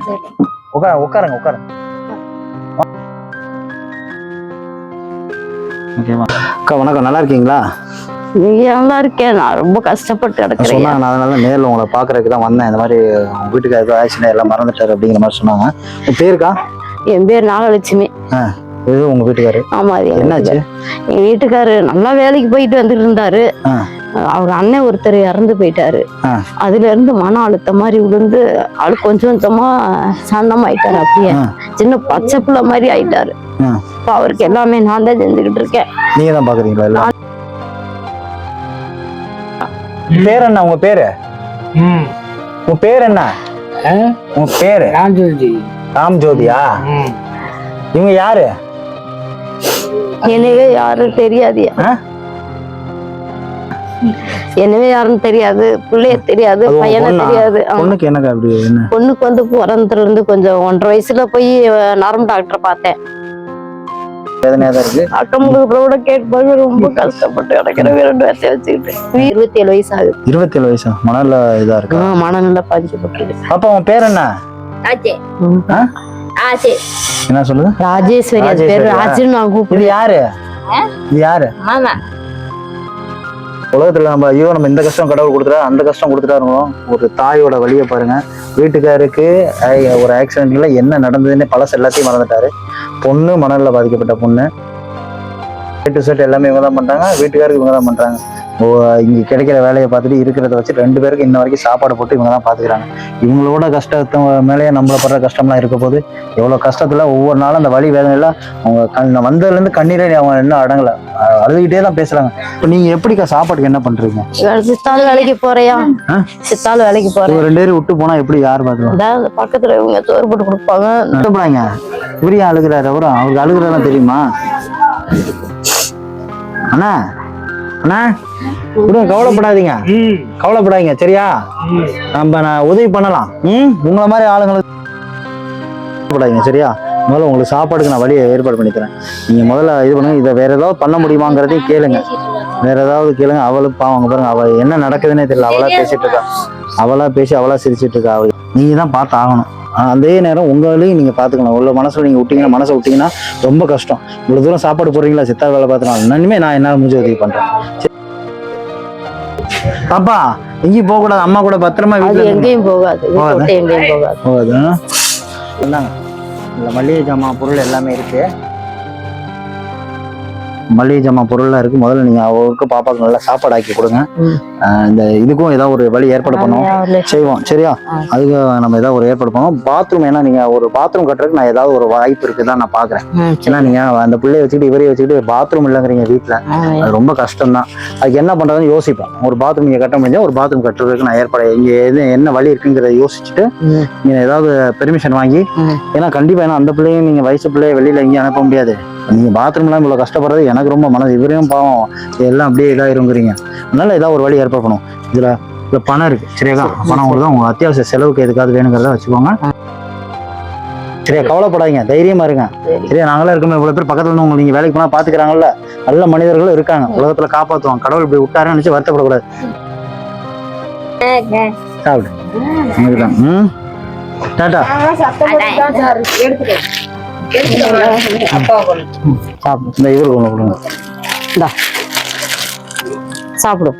உட்காருங்க உட்காருங்க. ஓகேவா அக்கா, வணக்கம். நல்லா இருக்கீங்களா? நல்லா இருக்கேன். நான் ரொம்ப கஷ்டப்பட்டு கிடக்கிறேன். சொன்னாங்க, நான் அதனால நேரில் உங்களை பார்க்கறதுக்கு தான் வந்தேன். இந்த மாதிரி உங்க வீட்டுக்கு ஏதோ ஆக்சிடென்ட் எல்லாம் மறந்துட்டாரு அப்படிங்கிற மாதிரி சொன்னாங்க. உங்க பேருக்கா? என் பேர் நாகலட்சுமி. இது உங்க வீட்டுக்காரு? ஆமா. என்னாச்சு? என் வீட்டுக்காரு நல்லா வேலைக்கு போயிட்டு வந்துட்டு இருந்தாரு. அவர் அண்ணன் ஒருத்தர் இறந்து போயிட்டாரு. அதுல இருந்து மன அழுத்தம் மாதிரி விழுந்து ஆளு கொஞ்சம் கொஞ்சமா சாந்தமாயிட்டாரு. அப்படியே சின்ன பச்சை புள்ள மாதிரி ஆயிட்டாரு. அவருக்கு எல்லாமே நான் தான் செஞ்சுக்கிட்டு இருக்கேன். நீங்க தான் பாக்குறீங்களா எல்லாம்? பேர் என்ன உங்க பேரு? உங்க பேர் என்ன? உங்க பேரு? ராம்ஜோதி. ராம்ஜோதியா? இவங்க யாரு? எனவே யாரும் தெரியாது. எனவே யாரும் தெரியாது. பிள்ளைய தெரியாது, பையனை தெரியாது. பொண்ணுக்கு எனக்கு அப்படி என்ன? பொண்ணுக்கு வந்து பிறந்ததுல இருந்து கொஞ்சம் 1.5 வயசுல போய் நரம்பு டாக்டர் பார்த்தேன். அக்கம் கூட கேட்பாங்க. ரொம்ப கஷ்டப்பட்டு கிடக்கிறேன். 2 வருஷம் வச்சுக்கிட்டு 27 வயசு ஆகுது. 27 வயசா? மணல்ல இதா இருக்கு. மனநல பாதிக்கப்பட்டு. அப்ப உன் பேர் என்ன? என்ன சொல்லுது? ராஜேஸ்வரி. அது பேரு ராஜுன்னு நான் கூப்பிடுறேன். யாரு? இது யாரு? உலகத்துல நம்ம ஐயோ நம்ம இந்த கஷ்டம் கடவுள் கொடுத்துட்டா அந்த கஷ்டம் கொடுத்துட்டாருங்க. ஒரு தாயோட வழியை பாருங்க. வீட்டுக்காருக்கு ஒரு ஆக்சிடென்ட்ல என்ன நடந்ததுன்னு பழசு எல்லாத்தையும் மறந்துட்டாரு. பொண்ணு மணல்ல பாதிக்கப்பட்ட பொண்ணு. டு செட் எல்லாமே இவங்க தான் பண்றாங்க. வீட்டுக்காருக்கு இவங்க தான் பண்றாங்க. இங்க கிடைக்கிற வேலையை பார்த்துட்டு இருக்கிறத வச்சு 2 பேருக்கு இன்ன வரைக்கும் சாப்பாடு போட்டு இவங்க தான் பாத்துக்கிறாங்க. இவங்களோட கஷ்டத்தை மேலேயே நம்மள படுற கஷ்டம்லாம் இருக்க போது எவ்வளவு கஷ்டத்துல ஒவ்வொரு நாளும் அந்த வலி வேதனை எல்லாம் அவங்க வந்ததுல இருந்து கண்ணீரே அவங்க இன்னும் அடங்கல, அழுதுகிட்டே தான் பேசுறாங்க. இப்ப நீங்க எப்படிக்கா சாப்பாட்டுக்கு என்ன பண்றீங்க? சித்தாள் வேலைக்கு போறியா? சித்தாள் வேலைக்கு போறேன். 2 பேரும் விட்டு போனா எப்படி யார் பாத்துருவாங்க? பக்கத்துல இவங்க சோறு போட்டு கொடுப்பாங்க. இவரையும் அழுகிறாரு. அவருக்கு அழுகிறதெல்லாம் தெரியுமா? அண்ணா அண்ணா விடுங்க, கவலைப்படாதீங்க கவலைப்படாதீங்க சரியா? நான் உதவி பண்ணலாம். உங்களை மாதிரி ஆளுங்களுக்கு சரியா? முதல்ல உங்களுக்கு சாப்பாடுக்கு நான் வழியை ஏற்பாடு பண்ணி தரேன். நீங்க முதல்ல இது பண்ணுங்க. இதை வேற ஏதாவது பண்ண முடியுமாங்கிறதையும் கேளுங்க. வேற ஏதாவது கேளுங்க. அவளுக்கு பாவங்க பாருங்க, அவ என்ன நடக்குதுன்னே தெரியல. அவளா பேசிட்டு இருக்கா, அவளா பேசி அவளா சிரிச்சிட்டு இருக்கா. நீங்க தான் பார்த்து ஆகணும். அதே நேரம் உங்களையும் நீங்க பாத்துக்கணும். உள்ள மனசுல நீங்க விட்டீங்கன்னா, மனசை விட்டீங்கன்னா ரொம்ப கஷ்டம். இவ்வளவு தூரம் சாப்பாடு போடுறீங்களா, சித்தார் வேலை பார்த்துக்கலாம். இன்னுமே நான் என்னால முடிஞ்ச உதவி பண்றேன். பாப்பா எங்கேயும் போக கூடாது. அம்மா கூட பத்திரமா வீட்டுல. எங்கேயும் போகாது. போகாது. இந்த மளிகை ஜாமான் பொருள் எல்லாமே இருக்கு. மளிகை ஜாமான் பொருள்லாம் இருக்கு. முதல்ல நீங்க அவருக்கு பாப்பாவுக்கு நல்லா சாப்பாடு ஆக்கி கொடுங்க. இந்த இதுக்கும் ஏதாவது ஒரு வழி ஏற்பாடு பண்ணுவோம், செய்வோம் சரியா? அதுக்கு நம்ம ஏதாவது ஒரு ஏற்பாடு பண்ணுவோம். பாத்ரூம், ஏன்னா நீங்க ஒரு பாத்ரூம் கட்டுறதுக்கு நான் ஏதாவது ஒரு வாய்ப்பு இருக்குதான் நான் பாக்குறேன். ஏன்னா நீங்க அந்த பிள்ளைய வச்சுக்கிட்டு இவரையும் வச்சுக்கிட்டு பாத்ரூம் இல்லைங்கிறீங்க வீட்டுல, அது ரொம்ப கஷ்டம் தான். அதுக்கு என்ன பண்றதுன்னு யோசிப்போம். ஒரு பாத்ரூம் நீங்க கட்ட முடிஞ்சா ஒரு பாத்ரூம் கட்டுறதுக்கு நான் ஏற்பாடு இங்க என்ன வழி இருக்குங்கிறத யோசிச்சுட்டு நீங்க ஏதாவது பெர்மிஷன் வாங்கி, ஏன்னா கண்டிப்பா ஏன்னா அந்த பிள்ளையும் நீங்க வயசு பிள்ளைய வெளியில எங்கேயும் அனுப்ப முடியாது. நீங்க பாத்ரூம்லாம் இவ்வளவு கஷ்டப்படுறது எனக்கு ரொம்ப மனசு. இவரையும் பாவம் எல்லாம் அப்படியே இதாயிருங்கிறீங்க. அதனால ஏதாவது ஒரு வழி ஏற்பாடு பண்ணுவோம். இதுல பணம் இருக்கு சரியா? பணம் கொடுத்தா உங்க அத்தியாவசிய செலவுக்கு எதுக்காவது வேணுங்கிறத வச்சுக்கோங்க சரியா? கவலைப்படாதீங்க, தைரியமா இருங்க சரியா? நாங்களே இருக்கணும். இவ்வளவு பேர் பக்கத்துல இருந்து நீங்க வேலைக்கு போனா பாத்துக்கிறாங்கல்ல, நல்ல மனிதர்களும் இருக்காங்க உலகத்துல, காப்பாத்துவாங்க. கடவுள் இப்படி விட்டாருன்னு நினைச்சு வருத்தப்படக்கூடாது. சாப்பிடு. டாடா. இந்த இவருக்கு ஒண்ணு கொடுங்க. சாப்பிடும்.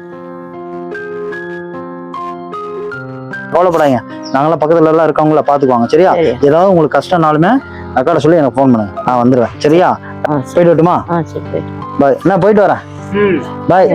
கவலைப்படாங்க, நாங்களாம் பக்கத்துல எல்லாம் இருக்கவங்கள பாத்துக்குவாங்க சரியா? ஏதாவது உங்களுக்கு கஷ்டம்னாலுமே அக்காட சொல்லி எனக்கு போன் பண்ணுங்க, நான் வந்துடுவேன் சரியா? போயிட்டு வரட்டுமா? பாய். நான் போயிட்டு வரேன். பாய்.